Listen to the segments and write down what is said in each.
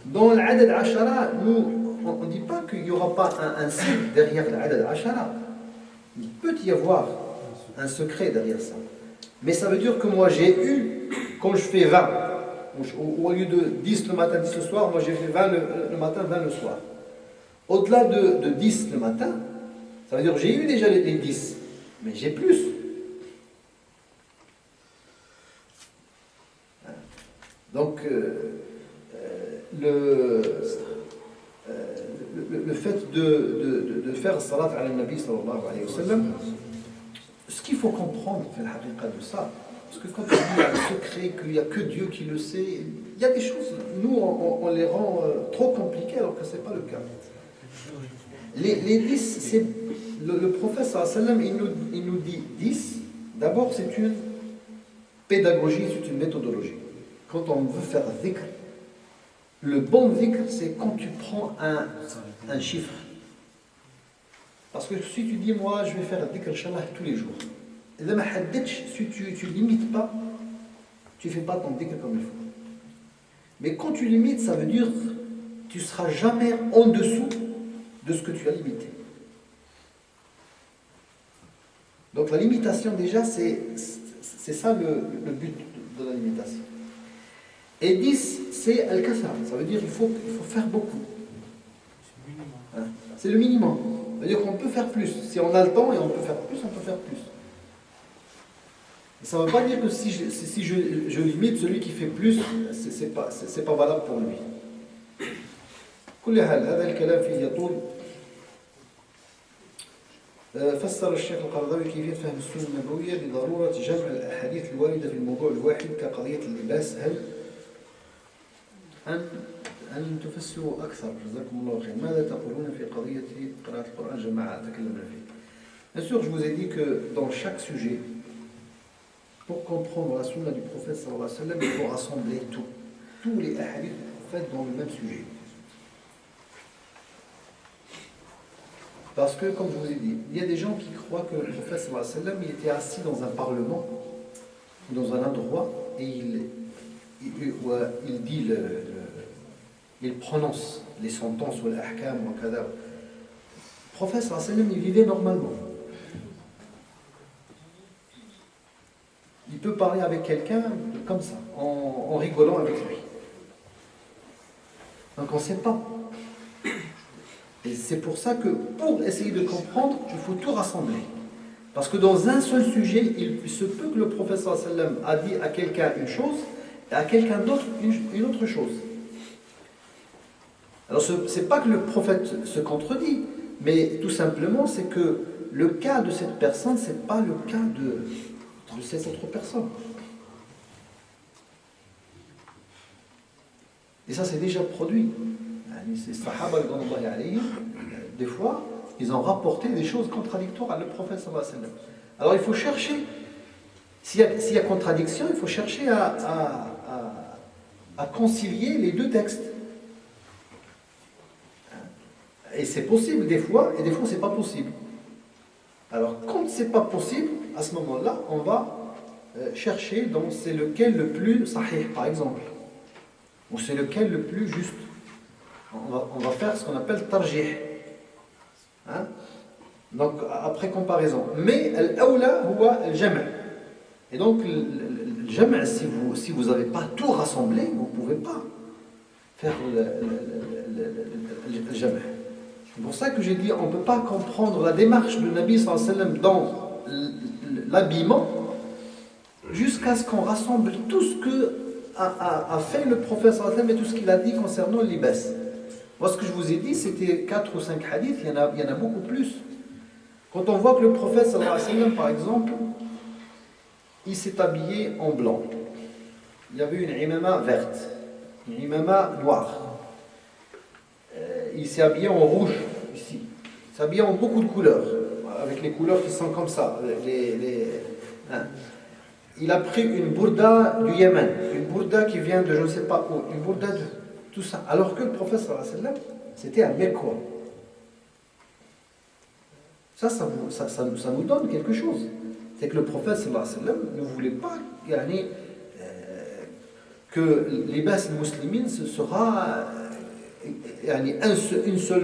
Dans l'adad ashara, nous, on ne dit pas qu'il n'y aura pas un signe derrière l'adad ashara. Il peut y avoir un secret derrière ça. Mais ça veut dire que moi j'ai eu, quand je fais 20, au lieu de 10 le matin, 10 le soir, moi j'ai fait 20 le matin, 20 le soir. Au-delà de 10 le matin, ça veut dire que j'ai eu déjà les 10, mais j'ai plus. Donc, le fait de faire salat ala nabi sallallahu alayhi wa sallam, ce qu'il faut comprendre, fait la haqiqa de ça, parce que quand on dit qu'il y a un secret, qu'il n'y a que Dieu qui le sait, il y a des choses, nous on les rend trop compliquées alors que ce n'est pas le cas. Les 10, c'est le prophète sallallahu alayhi wa sallam, il nous dit 10, d'abord c'est une pédagogie, c'est une méthodologie. Quand on veut faire dhikr, le bon dhikr, c'est quand tu prends un chiffre. Parce que si tu dis, moi, je vais faire dhikr, Inch'Allah, tous les jours, si tu limites pas, tu ne fais pas ton dhikr comme il faut. Mais quand tu limites, ça veut dire que tu ne seras jamais en dessous de ce que tu as limité. Donc la limitation, déjà, c'est ça le but de la limitation. Et 10, c'est al-kasra, ça veut dire qu'il faut faire beaucoup. Hein? C'est le minimum. Ça veut dire qu'on peut faire plus. Si on a le temps et on peut faire plus, on peut faire plus. Ça ne veut pas dire que si je limite celui qui fait plus, c'est pas valable pour lui. كل حال هذا الكلام فيه يطول. فسر الشيخ القرضاوي كيفية فهم السنة النبوية لضرورة جمع الأحاديث الواردة في الموضوع الواحد كقضية اللباس. هل أن تفسروا أكثر جزاكم الله خير. ماذا تقولون في قضية قراءة القرآن جماعة تكلمنا فيه. Bien sûr, je vous ai dit que dans chaque sujet, pour comprendre la sunna du prophète sallallahu alayhi wa sallam, il faut rassembler tous les hadiths du prophète dans le même sujet. Parce que, comme je vous ai dit, il y a des gens qui croient que le prophète sallallahu alayhi wa sallam, il était assis dans un parlement, dans un endroit, et il dit il prononce les sentences ou l'ahkam ou kadar. Le prophète sallallahu alayhi wa sallam, il vivait normalement. Il peut parler avec quelqu'un comme ça, en rigolant avec lui. Donc on ne sait pas. Et c'est pour ça que, pour essayer de comprendre, il faut tout rassembler. Parce que dans un seul sujet, il se peut que le prophète sallallahu alayhi wa sallam a dit à quelqu'un une chose, et à quelqu'un d'autre une autre chose. Alors ce n'est pas que le prophète se contredit, mais tout simplement c'est que le cas de cette personne, ce n'est pas le cas de cette autre personne. Et ça c'est déjà produit. Ces sahaba, des fois, ils ont rapporté des choses contradictoires à le prophète sallallahu alayhi wa sallam. Alors il faut chercher, s'il y a contradiction, il faut chercher à concilier les deux textes. Et c'est possible des fois, et des fois c'est pas possible. Alors quand c'est pas possible, à ce moment-là, on va chercher donc c'est lequel le plus sahih, par exemple, ou c'est lequel le plus juste. On va faire ce qu'on appelle tarjih. Hein? Donc après comparaison. Mais al-awla huwa al-jam'. Et donc le jam', si vous n'avez pas tout rassemblé, vous ne pouvez pas faire le jam'. C'est pour ça que j'ai dit on ne peut pas comprendre la démarche de Nabi sallallahu alayhi wa sallam dans l'habillement jusqu'à ce qu'on rassemble tout ce que a fait le prophète sallallahu alayhi wa sallam et tout ce qu'il a dit concernant le libas. Moi, ce que je vous ai dit, c'était 4 ou 5 hadiths, il y en a beaucoup plus. Quand on voit que le prophète, sallallahu alayhi wa sallam, par exemple, il s'est habillé en blanc. Il y avait une imama verte, une imama noire. Il s'est habillé en rouge, ici. Il s'est habillé en beaucoup de couleurs, avec les couleurs qui sont comme ça. Hein. Il a pris une bourda du Yémen, une bourda qui vient de je ne sais pas où, une bourda de... tout ça. Alors que le prophète sallallahu alayhi wa sallam, c'était un Mekwa. Ça nous donne quelque chose. C'est que le prophète sallallahu alayhi wa sallam ne voulait pas que les bas muslimines ce sera un seul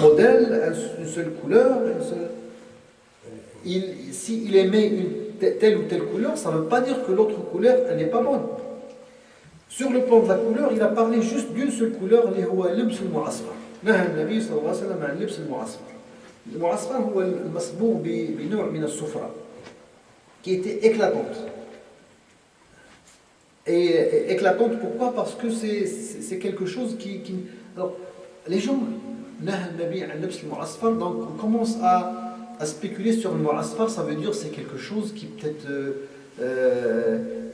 modèle, une seule couleur. S'il aimait telle ou telle couleur, ça ne veut pas dire que l'autre couleur elle n'est pas bonne. Sur le plan de la couleur, il a parlé juste d'une seule couleur, اللي هو اللبس المعصفر. نهى النبي صلى الله عليه وسلم عن اللبس المعصفر. المعصفر هو المصبوغ بنوع من الصفرة qui était éclatante. Et éclatante pourquoi? Parce que c'est quelque chose qui... Alors, les gens, نهى النبي عن اللبس المعصفر, donc on commence à spéculer sur le mu'asfar, ça veut dire c'est quelque chose qui peut-être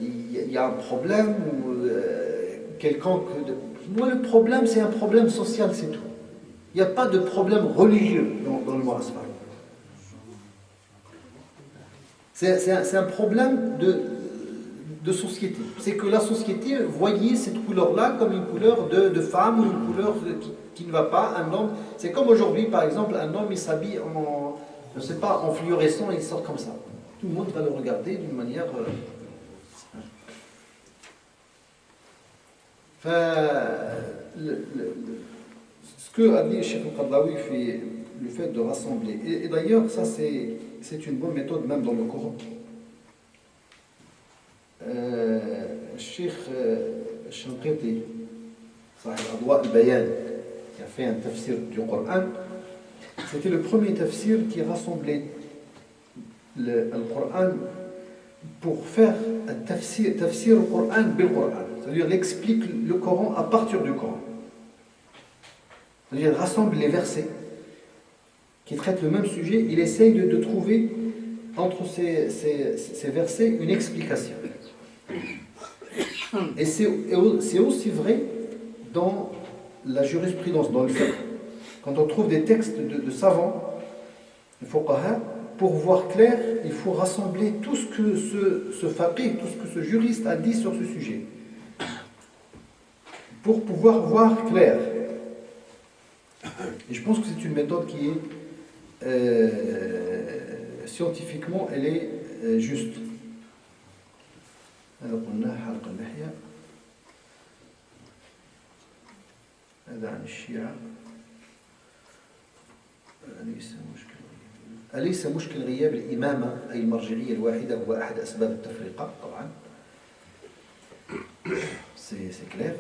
il y a un problème ou quelconque. Moi le problème c'est un problème social, c'est tout. Il n'y a pas de problème religieux dans le mu'asfar. C'est un problème de société. C'est que la société voyait cette couleur-là comme une couleur de femme ou une couleur qui ne va pas. Un homme, c'est comme aujourd'hui par exemple, un homme il s'habille en, je ne sais pas, en fluorescent et il sort comme ça. Tout le monde va le regarder d'une manière... ce que a dit Cheikh al-Qaradawi fait le fait de rassembler, et d'ailleurs ça c'est une bonne méthode même dans le Coran. Cheikh Shanqiti, Sahib Adwa al-Bayan, qui a fait un tafsir du Coran, c'était le premier tafsir qui rassemblait le Coran pour faire un tafsir au Coran bil Coran. C'est-à-dire, il explique le Coran à partir du Coran. C'est-à-dire, il rassemble les versets qui traitent le même sujet, il essaye de trouver entre ces versets une explication. Et c'est aussi vrai dans la jurisprudence, dans le fiqh. Quand on trouve des textes de savants, de fuqaha, pour voir clair, il faut rassembler tout ce que ce faqih, tout ce que ce juriste a dit sur ce sujet. Pour pouvoir voir clair. Et je pense que c'est une méthode qui est scientifiquement, elle est juste. Alors on a حلق اللحية هذا عن الشيعة أليس مشكل غياب الإمامة أي المرجعية الواحدة هو أحد أسباب التفرقة؟ طبعا c'est clair.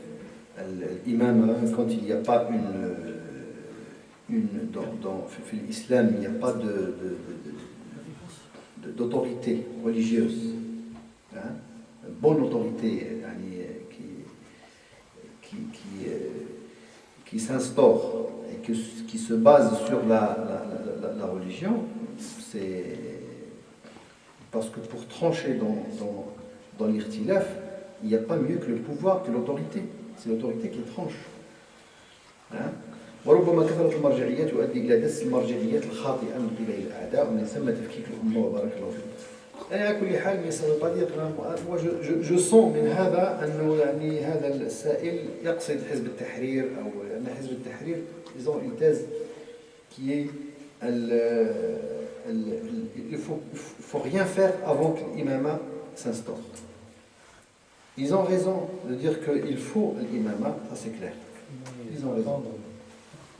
L'imam, quand il n'y a pas dans l'islam, il n'y a pas d'autorité religieuse, hein, bonne autorité qui s'instaure et qui se base sur la religion, c'est parce que pour trancher dans l'irtilaf, il n'y a pas mieux que le pouvoir, que l'autorité. C'est l'autorité qui tranche. وربما كثرة المرجعيات يؤدي إلى دس المرجعيات الخاطئة من قبل الأعداء ومن ثم تفكيك الأمة وبارك الله فيكم. على كل حال mais ça ne veut pas dire que moi je sens من هذا أنه يعني هذا السائل يقصد حزب التحرير أو أن حزب التحرير ils ont une thèse qui est il faut rien faire avant que l'imama s'instaure. Ils ont raison de dire qu'il faut l'imama, ça c'est clair. Ils ont raison.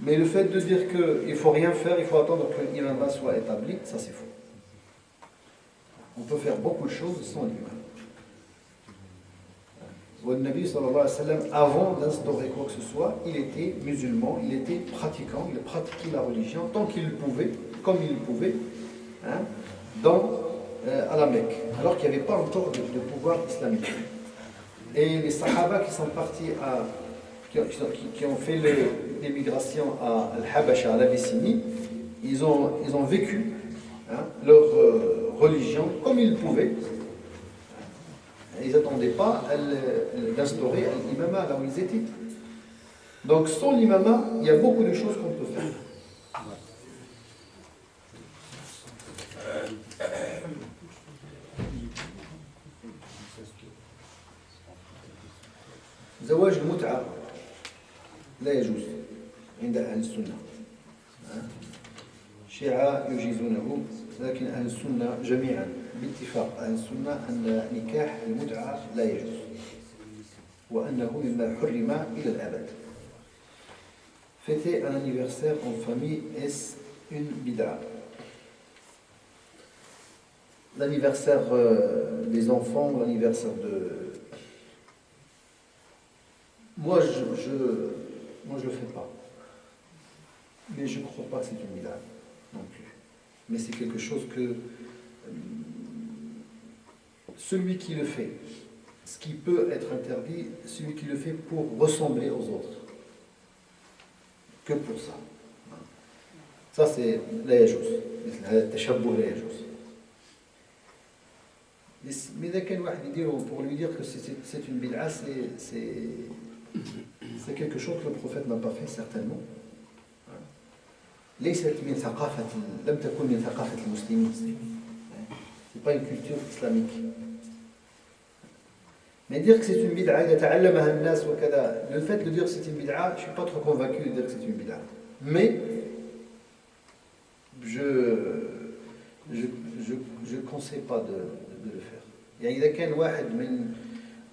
Mais le fait de dire qu'il ne faut rien faire, il faut attendre que l'imama soit établi, ça c'est faux. On peut faire beaucoup de choses sans l'imam. Le Nabi sallallahu alayhi wa sallam, avant d'instaurer quoi que ce soit, il était musulman, il était pratiquant, il pratiquait la religion tant qu'il le pouvait, comme il le pouvait, hein, à la Mecque, alors qu'il n'y avait pas encore de pouvoir islamique. Et les Sahaba qui sont partis qui ont fait l'émigration à Al-Habasha, à l'Abyssinie, ils ont vécu, hein, leur religion comme ils pouvaient. Ils n'attendaient pas d'instaurer l'imama là où ils étaient. Donc sans l'imama, il y a beaucoup de choses qu'on peut faire. زواج المتعة لا يجوز عند أهل السنة. الشيعة يجيزونه، لكن أهل السنة جميعا باتفاق أهل السنة أن نكاح المتعة لا يجوز وأنه مما حرم إلى الأبد. Fêter un anniversaire en famille, est-ce une bid'a? L'anniversaire des enfants, l'anniversaire de... Moi, moi, je le fais pas. Mais je ne crois pas que c'est une bid'a non plus. Mais c'est quelque chose que celui qui le fait, ce qui peut être interdit, celui qui le fait pour ressembler aux autres. Que pour ça. Ça, c'est la yajouz. Mais pour lui dire que c'est une bid'a, c'est quelque chose que le prophète n'a pas fait, certainement. ليست من ثقافة لم تكن من ثقافة المسلمين. C'est pas une culture islamique. Mais dire que c'est une bid'a, يتعلمها الناس وكذا, le fait de dire que c'est une bid'a, je ne suis pas trop convaincu de dire que c'est une bid'a. Mais je conseille pas de le faire. إذا كان واحد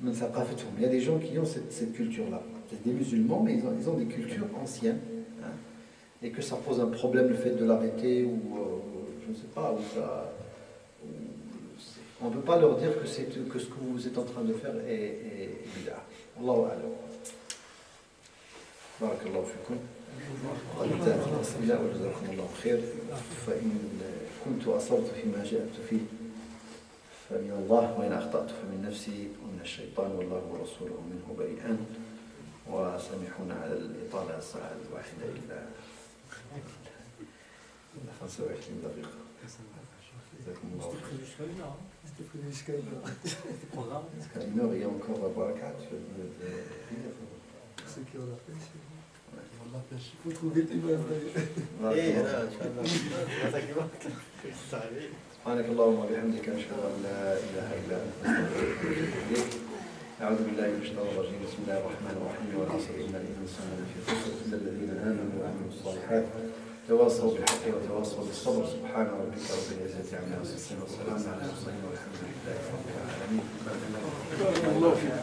من ثقافتهم, il y a des gens qui ont cette culture-là. C'est des musulmans, mais ils ont des cultures anciennes. Et que ça pose un problème le fait de l'arrêter, ou je ne sais pas, on ne peut pas leur dire que ce que vous êtes en train de faire est bid'a. Allahu a'lam. Barakallahu fikum. قد انتهت الأسئلة وجزاكم الله خير. فإن كنت أصبت فيما جاءت فيه فمن الله، وإن أخطأت فمن نفسي ومن الشيطان، والله ورسوله منه بريئان. وسامحونا على الإطالة الساعة الواحدة إلا 25 دقيقة. جزاكم الله خير. Il y a encore Barakat. Ceux qui ont la pêche. Il faut trouver tes mains. سبحانك اللهم وبحمدك أشهد أن لا إله إلا أنت أستغفرك وأتوب إليك. أعوذ بالله من الشيطان الرجيم. بسم الله الرحمن الرحيم. والعصر إن الإنسان لفي خسر إلا الذين آمنوا وعملوا الصالحات تواصوا بالحق وتواصوا بالصبر. سبحان ربك رب العزة عما يصفون وسلام على المرسلين والحمد لله رب العالمين. الله فيك.